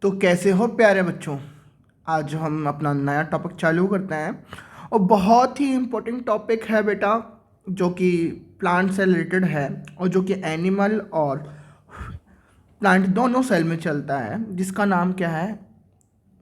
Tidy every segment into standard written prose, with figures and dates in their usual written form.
तो कैसे हो प्यारे बच्चों। आज हम अपना नया टॉपिक चालू करते हैं और बहुत ही इम्पोर्टेंट टॉपिक है बेटा, जो कि प्लांट से रिलेटेड है और जो कि एनिमल और प्लांट दोनों सेल में चलता है, जिसका नाम क्या है?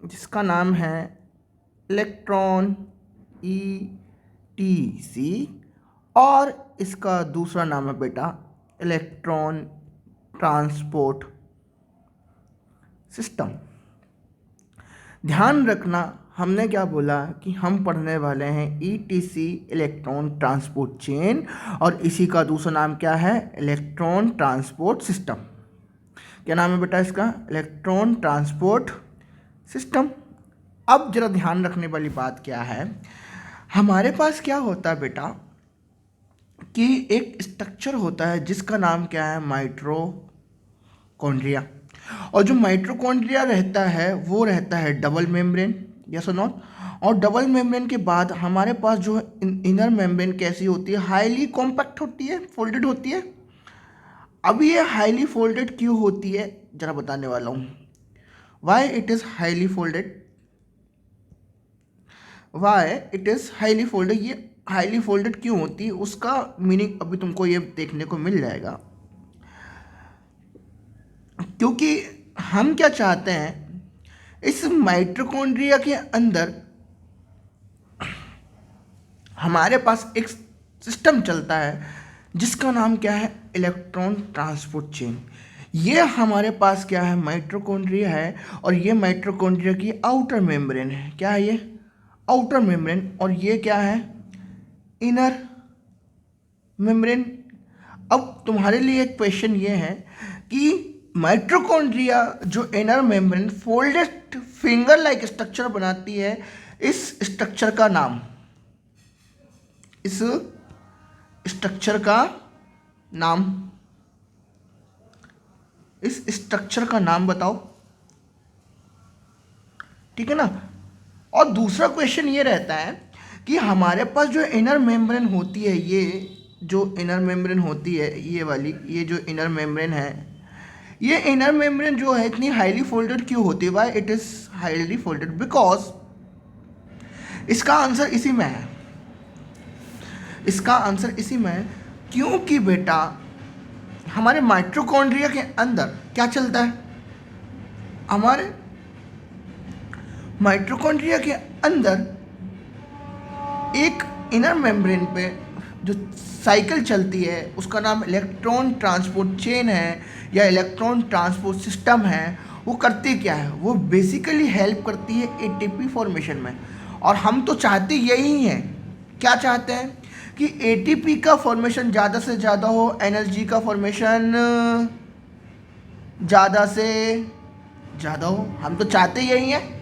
जिसका नाम है इलेक्ट्रॉन, ETC। और इसका दूसरा नाम है बेटा इलेक्ट्रॉन ट्रांसपोर्ट सिस्टम। ध्यान रखना, हमने क्या बोला कि हम पढ़ने वाले हैं ETC, इलेक्ट्रॉन ट्रांसपोर्ट चेन, और इसी का दूसरा नाम क्या है? Electron transport system. क्या नाम है बेटा इसका? Electron transport system. अब जरा ध्यान रखने वाली बात क्या है, हमारे पास क्या होता है बेटा कि एक स्ट्रक्चर होता है जिसका नाम क्या है? माइटोकॉन्ड्रिया। और जो माइटोकॉन्ड्रिया रहता है वो रहता है डबल मेम्ब्रेन, यस और नॉट। और डबल मेम्ब्रेन के बाद हमारे पास जो इनर मेम्ब्रेन कैसी होती है? हाईली कॉम्पैक्ट होती है, फोल्डेड होती है। अब ये हाईली फोल्डेड क्यों होती है जरा बताने वाला हूँ। Why it is highly folded, why it is highly folded. ये हाईली फोल्डेड क्यों होती है, उसका मीनिंग अभी तुमको ये देखने को मिल जाएगा। क्योंकि हम क्या चाहते हैं, इस माइटोकॉन्ड्रिया के अंदर हमारे पास एक सिस्टम चलता है जिसका नाम क्या है? Electron transport chain. ये हमारे पास क्या है? माइटोकॉन्ड्रिया है, और ये माइटोकॉन्ड्रिया की आउटर मेम्ब्रेन है। क्या है ये? Outer membrane. और ये क्या है? Inner membrane. अब तुम्हारे लिए एक क्वेश्चन ये है कि माइटोकॉन्ड्रिया जो inner membrane folded finger like structure बनाती है, इस स्ट्रक्चर का नाम, इस स्ट्रक्चर का नाम, इस स्ट्रक्चर का नाम बताओ। ठीक है ना। और दूसरा क्वेश्चन ये रहता है कि हमारे पास जो इनर मेम्ब्रेन होती है, ये जो इनर मेम्ब्रेन होती है, ये वाली, ये जो इनर मेम्ब्रेन है, ये इनर मेम्ब्रेन जो है इतनी हाईली फोल्डेड क्यों होती है? Why it is highly folded? Because इसका आंसर इसी में है, इसका आंसर इसी में है। क्योंकि बेटा हमारे माइटोकॉन्ड्रिया के अंदर क्या चलता है? हमारे माइटोकॉन्ड्रिया के अंदर एक इनर मेम्ब्रेन पे जो साइकिल चलती है उसका नाम इलेक्ट्रॉन ट्रांसपोर्ट चेन है या इलेक्ट्रॉन ट्रांसपोर्ट सिस्टम है। वो करती क्या है? वो बेसिकली हेल्प करती है ATP फॉर्मेशन में। और हम तो चाहते यही हैं, क्या चाहते हैं? कि ATP का फॉर्मेशन ज़्यादा से ज़्यादा हो, एनर्जी का फॉर्मेशन ज़्यादा से ज़्यादा हो। हम तो चाहते यही हैं।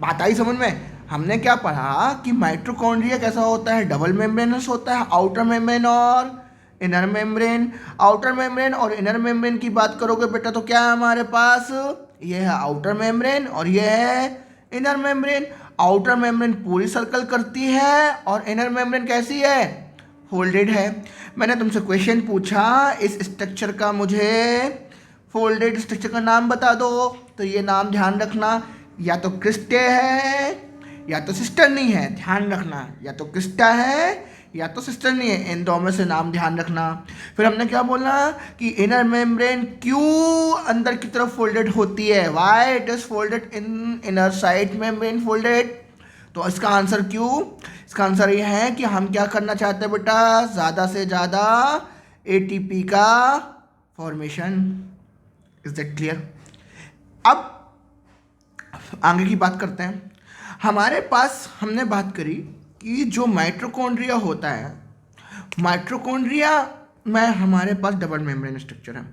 बात आई समझ में? हमने क्या पढ़ा कि माइटोकॉन्ड्रिया कैसा होता है? डबल मेम्ब्रेनस होता है, आउटर मेम्ब्रेन और इनर मेम्ब्रेन। आउटर मेम्ब्रेन और इनर मेम्ब्रेन की बात करोगे बेटा तो क्या है हमारे पास? ये है आउटर मेम्ब्रेन और ये है इनर मेम्ब्रेन। आउटर मेम्ब्रेन पूरी सर्कल करती है और इनर मेम्ब्रेन कैसी है? फोल्डेड है। मैंने तुमसे क्वेश्चन पूछा, इस स्ट्रक्चर का मुझे फोल्डेड स्ट्रक्चर का नाम बता दो, तो ये नाम ध्यान रखना, या तो क्रिस्टे है या तो सिस्टर नहीं है। ध्यान रखना, या तो क्रिस्टा है या तो सिस्टर नहीं है, इन दो में से नाम ध्यान रखना। फिर हमने क्या बोला कि इनर मेम्ब्रेन क्यों अंदर की तरफ फोल्डेड होती है? Why it is folded in inner side membrane folded. तो इसका आंसर क्यों? इसका आंसर ये है कि हम क्या करना चाहते हैं बेटा? ज़्यादा से ज़्यादा ATP का फॉर्मेशन। Is that clear? अब आगे की बात करते हैं। हमारे पास हमने बात करी कि जो माइटोकॉन्ड्रिया होता है, माइटोकॉन्ड्रिया में हमारे पास डबल मेम्ब्रेन स्ट्रक्चर है।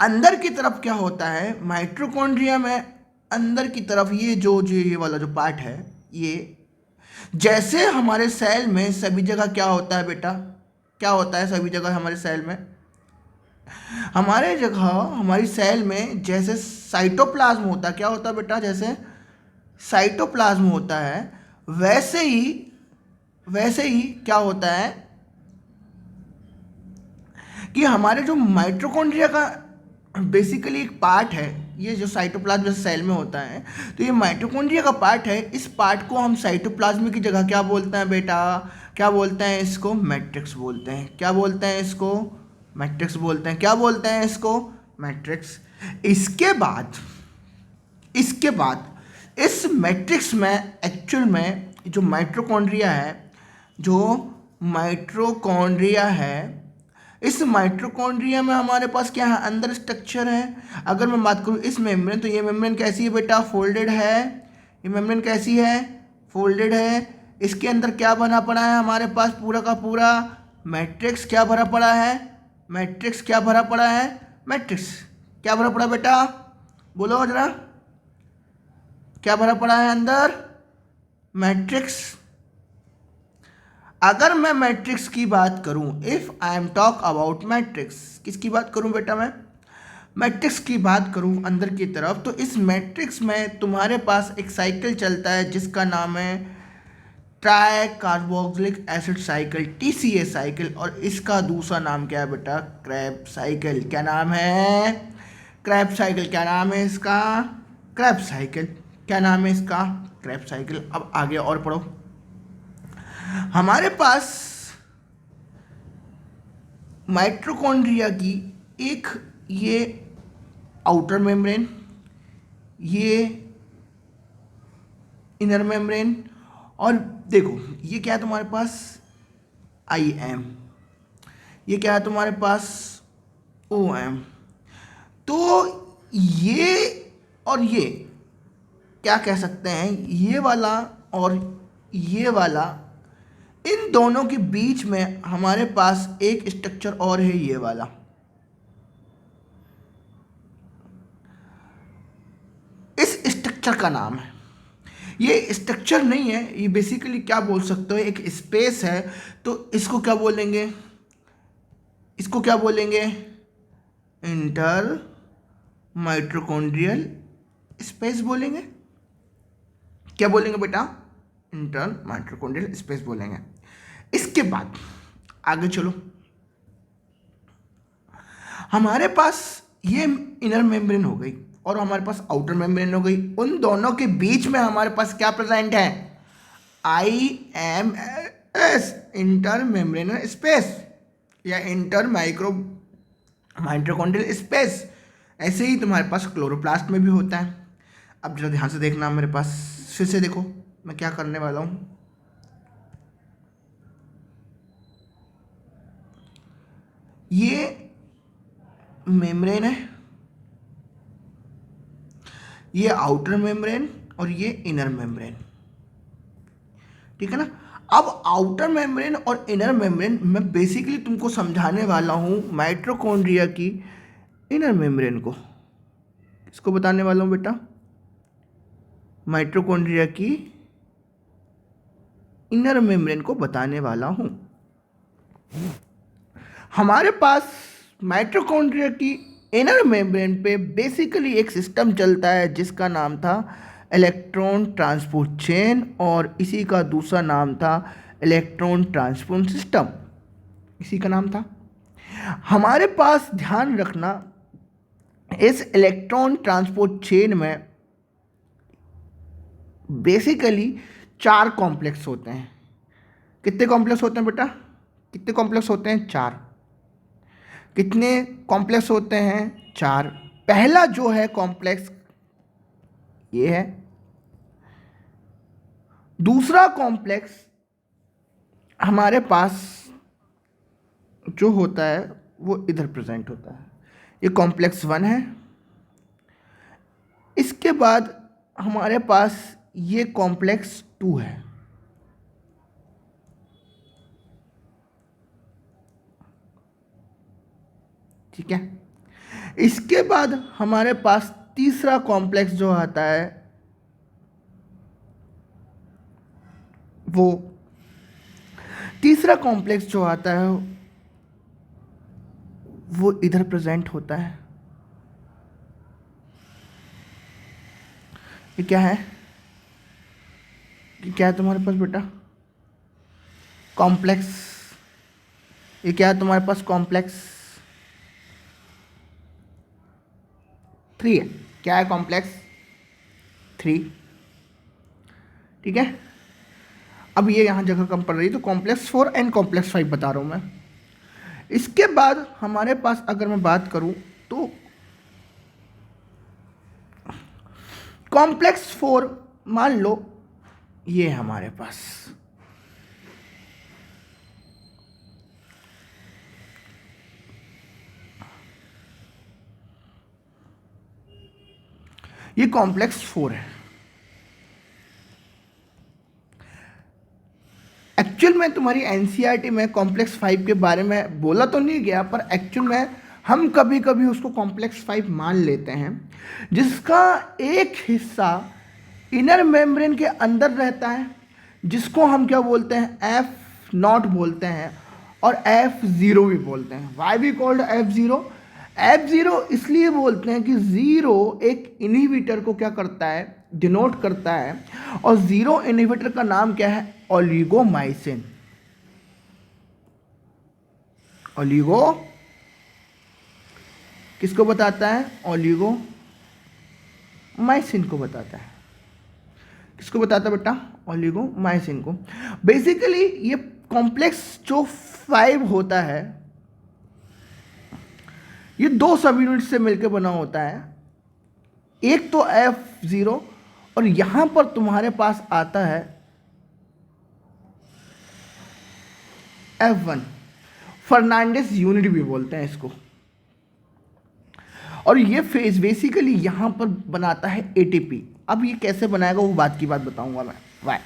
अंदर की तरफ क्या होता है माइटोकॉन्ड्रिया में? अंदर की तरफ ये वाला जो पार्ट है, ये जैसे हमारे सेल में सभी जगह क्या होता है बेटा? क्या होता है सभी जगह हमारे सेल में? हमारे जगह हमारी सेल में जैसे साइटोप्लाज्म होता है, क्या होता है बेटा? जैसे साइटोप्लाज्म होता है, वैसे ही क्या होता है कि हमारे जो माइटोकॉन्ड्रिया का बेसिकली एक पार्ट है, ये जो साइटोप्लाज्म जैसे सेल में होता है, तो ये माइटोकॉन्ड्रिया का पार्ट है। इस पार्ट को हम साइटोप्लाज्म की जगह क्या बोलते हैं बेटा? क्या बोलते हैं इसको? मैट्रिक्स बोलते हैं। क्या बोलते हैं इसको? मैट्रिक्स बोलते हैं। क्या बोलते हैं इसको? मैट्रिक्स। इसके बाद इस मैट्रिक्स में एक्चुअल में जो माइटोकॉन्ड्रिया है, इस माइटोकॉन्ड्रिया में हमारे पास क्या है? अंदर स्ट्रक्चर है। अगर मैं बात करूँ इस मेम्ब्रेन, तो ये मेम्ब्रेन कैसी है बेटा? फोल्डेड है। ये मेम्ब्रेन कैसी है? फोल्डेड है। इसके अंदर क्या बना पड़ा है हमारे पास? पूरा का पूरा मैट्रिक्स। क्या भरा पड़ा है? मैट्रिक्स। क्या भरा पड़ा है? मैट्रिक्स। क्या भरा पड़ा बेटा? बोलो जरा, क्या भरा पड़ा है अंदर? मैट्रिक्स। अगर मैं मैट्रिक्स की बात करूं, if I am talk about matrix, किसकी बात करूं बेटा? मैं मैट्रिक्स की बात करूं अंदर की तरफ, तो इस मैट्रिक्स में तुम्हारे पास एक साइकिल चलता है जिसका नाम है try carboxylic acid cycle, TCA cycle. और इसका दूसरा नाम क्या है बेटा? Krebs cycle. क्या नाम है? Krebs cycle. क्या नाम है इसका? Krebs cycle. क्या नाम है इसका? Krebs cycle. अब आगे और पढ़ो। हमारे पास माइटोकॉन्ड्रिया की एक ये आउटर मेम्ब्रेन, ये इनर मेम्ब्रेन, और देखो ये क्या है तुम्हारे पास? IM। ये क्या है तुम्हारे पास? OM। तो ये और ये क्या कह सकते हैं? ये वाला और ये वाला, इन दोनों के बीच में हमारे पास एक स्ट्रक्चर और है, ये वाला। इस स्ट्रक्चर का नाम है, ये स्ट्रक्चर नहीं है, ये बेसिकली क्या बोल सकते हो? एक स्पेस है। तो इसको क्या बोलेंगे? इसको क्या बोलेंगे? इंटर माइटोकॉन्ड्रियल स्पेस बोलेंगे। क्या बोलेंगे बेटा? इंटर माइटोकॉन्ड्रियल स्पेस बोलेंगे। इसके बाद आगे चलो। हमारे पास ये इनर मेम्ब्रेन हो गई और हमारे पास आउटर मेम्ब्रेन हो गई। उन दोनों के बीच में हमारे पास क्या प्रेजेंट है? IMS, इंटर मेम्ब्रेनल स्पेस, या इंटर माइटोकॉन्ड्रियल स्पेस। ऐसे ही तुम्हारे पास क्लोरोप्लास्ट में भी होता है। अब जरा ध्यान से देखना मेरे पास, फिर से देखो मैं क्या करने वाला हूँ। ये मेम्ब्रेन है, ये आउटर मेम्ब्रेन और ये इनर मेम्ब्रेन, ठीक है ना। अब आउटर मेम्ब्रेन और इनर मेम्ब्रेन मैं बेसिकली तुमको समझाने वाला हूँ माइटोकॉन्ड्रिया की इनर मेम्ब्रेन को। इसको बताने वाला हूँ बेटा, माइटोकॉन्ड्रिया की इनर मेम्ब्रेन को बताने वाला हूँ। हमारे पास माइटोकॉन्ड्रिया की इनर मेम्ब्रेन पे बेसिकली एक सिस्टम चलता है जिसका नाम था इलेक्ट्रॉन ट्रांसपोर्ट चेन, और इसी का दूसरा नाम था इलेक्ट्रॉन ट्रांसपोर्ट सिस्टम, इसी का नाम था। हमारे पास ध्यान रखना, इस इलेक्ट्रॉन ट्रांसपोर्ट चेन में बेसिकली 4 कॉम्प्लेक्स होते हैं। कितने कॉम्प्लेक्स होते हैं बेटा? कितने कॉम्प्लेक्स होते हैं? 4। कितने कॉम्प्लेक्स होते हैं? 4। पहला जो है कॉम्प्लेक्स ये है, दूसरा कॉम्प्लेक्स हमारे पास जो होता है वो इधर प्रेजेंट होता है, ये कॉम्प्लेक्स 1 है। इसके बाद हमारे पास ये कॉम्प्लेक्स 2 है, ठीक है। इसके बाद हमारे पास तीसरा कॉम्प्लेक्स जो आता है वो तीसरा कॉम्प्लेक्स जो आता है वो इधर प्रेजेंट होता है। ये क्या है? ये क्या है तुम्हारे पास बेटा? कॉम्प्लेक्स। ये क्या है तुम्हारे पास? कॉम्प्लेक्स 3 है। क्या है कॉम्प्लेक्स 3, ठीक है। अब ये यहाँ जगह कम पड़ रही है तो कॉम्प्लेक्स 4 एंड कॉम्प्लेक्स 5 बता रहा हूँ मैं। इसके बाद हमारे पास अगर मैं बात करूँ तो कॉम्प्लेक्स 4 मान लो ये है हमारे पास, ये कॉम्प्लेक्स 4 है। एक्चुअल में तुम्हारी एनसीईआरटी में कॉम्प्लेक्स 5 के बारे में बोला तो नहीं गया, पर एक्चुअल में हम कभी कभी उसको कॉम्प्लेक्स 5 मान लेते हैं, जिसका एक हिस्सा इनर मेम्ब्रेन के अंदर रहता है, जिसको हम क्या बोलते हैं F0 बोलते हैं और F0 भी बोलते हैं। Why we called F0? F0 इसलिए बोलते हैं कि 0 एक इनहिबिटर को क्या करता है, डिनोट करता है, और 0 इनहिबिटर का नाम क्या है, ओलिगोमाइसिन। ओलिगो किसको बताता है, ओलिगोमाइसिन को बताता है। किसको बताता है बेटा, ओलिगोमाइसिन को। बेसिकली ये कॉम्प्लेक्स जो 5 होता है ये 2 सब यूनिट से मिलकर बना होता है, एक तो F0 और यहां पर तुम्हारे पास आता है F1, फर्नांडिस यूनिट भी बोलते हैं इसको। और ये फेज बेसिकली यहां पर बनाता है ATP। अब ये कैसे बनाएगा वो बात की बात बताऊंगा मैं, वाई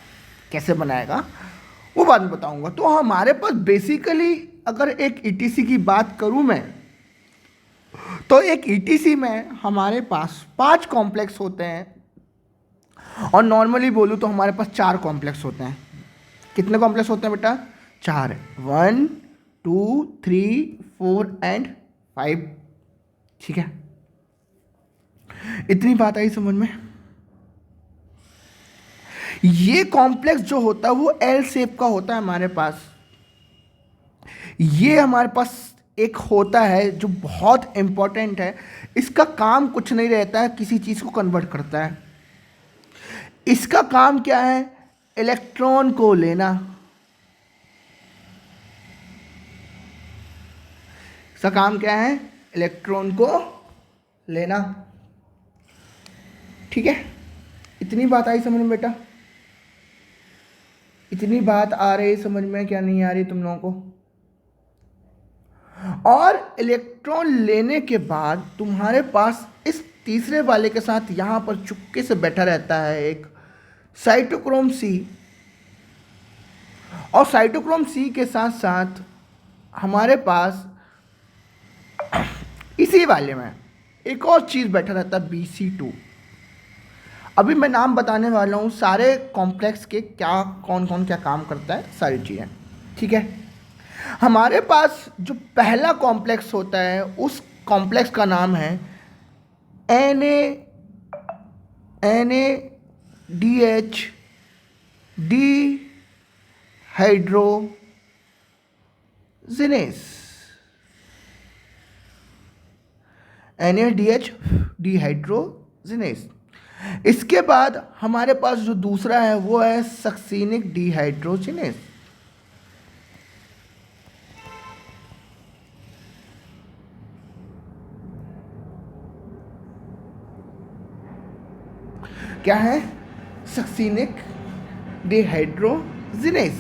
कैसे बनाएगा वो बात बताऊंगा। तो हमारे पास बेसिकली अगर एक ETC की बात करूं मैं, तो एक ETC में हमारे पास 5 कॉम्प्लेक्स होते हैं, और नॉर्मली बोलूं तो हमारे पास 4 कॉम्प्लेक्स होते हैं। कितने कॉम्प्लेक्स होते हैं बेटा, 4 है, 1 2 3 4 एंड 5, ठीक है। इतनी बात आई समझ में। ये कॉम्प्लेक्स जो होता है वो L शेप का होता है हमारे पास। ये हमारे पास एक होता है जो बहुत इंपॉर्टेंट है, इसका काम कुछ नहीं रहता है, किसी चीज को कन्वर्ट करता है। इसका काम क्या है, इलेक्ट्रॉन को लेना। इसका काम क्या है, इलेक्ट्रॉन को लेना, ठीक है। इतनी बात आई समझ में बेटा, इतनी बात आ रही समझ में, क्या नहीं आ रही तुम लोगों को। और इलेक्ट्रॉन लेने के बाद तुम्हारे पास इस तीसरे वाले के साथ यहां पर चुपके से बैठा रहता है एक साइटोक्रोम C, और साइटोक्रोम C के साथ साथ हमारे पास इसी वाले में एक और चीज बैठा रहता है BC2। अभी मैं नाम बताने वाला हूँ सारे कॉम्प्लेक्स के, क्या कौन कौन क्या काम करता है, सारी चीज़ें, ठीक है। हमारे पास जो पहला कॉम्प्लेक्स होता है उस कॉम्प्लेक्स का नाम है NADH डिहाइड्रोजिनेस। NADH dehydrogenase. इसके बाद हमारे पास जो दूसरा है वो है सक्सीनिक डिहाइड्रोजिनेस। क्या है, सक्सीनिक डिहाइड्रोजिनेस।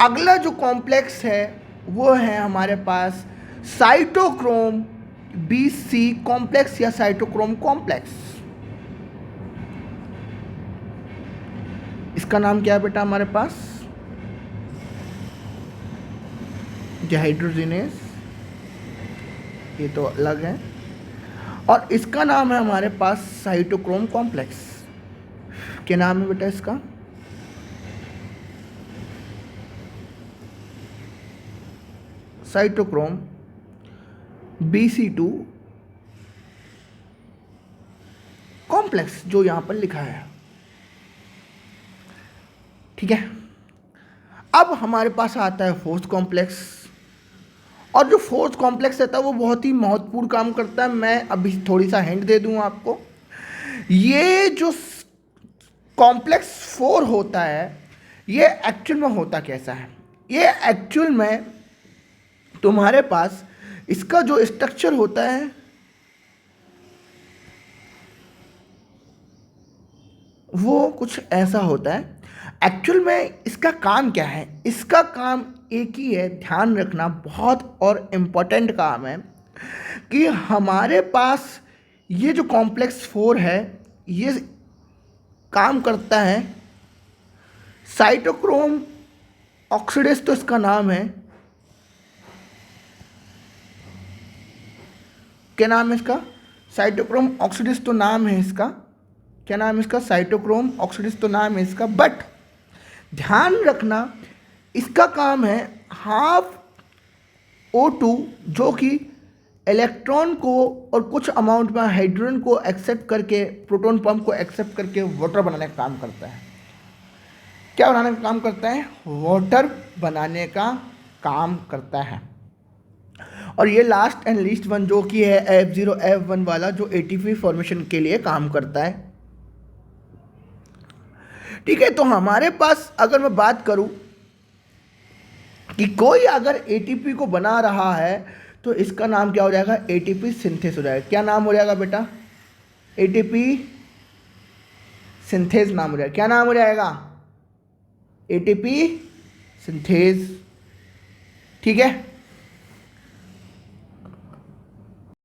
अगला जो कॉम्प्लेक्स है वो है हमारे पास साइटोक्रोम BC कॉम्प्लेक्स या साइटोक्रोम कॉम्प्लेक्स। इसका नाम क्या है बेटा हमारे पास, डिहाइड्रोजिनेस, ये तो अलग है, और इसका नाम है हमारे पास साइटोक्रोम कॉम्प्लेक्स। क्या नाम है बेटा इसका, साइटोक्रोम BC2 कॉम्प्लेक्स, जो यहां पर लिखा है, ठीक है। अब हमारे पास आता है फोर्थ कॉम्प्लेक्स, और जो फोर्थ कॉम्प्लेक्स रहता है वो बहुत ही महत्वपूर्ण काम करता है। मैं अभी थोड़ी सा हिंट दे दूं आपको, ये जो कॉम्प्लेक्स 4 होता है, ये एक्चुअल में होता कैसा है? ये एक्चुअल में तुम्हारे पास इसका जो स्ट्रक्चर होता है वो कुछ ऐसा होता है। एक्चुअल में इसका काम क्या है? इसका काम एक ही है, ध्यान रखना, बहुत और इम्पोर्टेंट काम है कि हमारे पास ये जो कॉम्प्लेक्स 4 है ये काम करता है साइटोक्रोम ऑक्सीडेज, तो इसका नाम है, क्या नाम है इसका? साइटोक्रोम ऑक्सीडेज तो नाम है इसका। क्या नाम है इसका? साइटोक्रोम ऑक्सीडेज तो नाम है इसका। बट ध्यान रखना इसका काम है हाफ O2 जो कि इलेक्ट्रॉन को और कुछ अमाउंट में हाइड्रोजन को एक्सेप्ट करके, प्रोटॉन पंप को एक्सेप्ट करके वाटर बनाने का काम करता है। क्या बनाने का काम करता है? वाटर बनाने का काम करता है। और ये लास्ट एंड लीस्ट वन जो कि है F0 F1 वाला, जो ATP फॉर्मेशन के लिए काम करता है। ठीक है, तो हमारे पास अगर मैं बात करूं कि कोई अगर ATP को बना रहा है तो इसका नाम क्या हो जाएगा? ATP सिंथेस हो जाएगा। क्या नाम हो जाएगा बेटा? ATP सिंथेस नाम हो जाएगा। क्या नाम हो जाएगा? ATP synthase. ठीक है।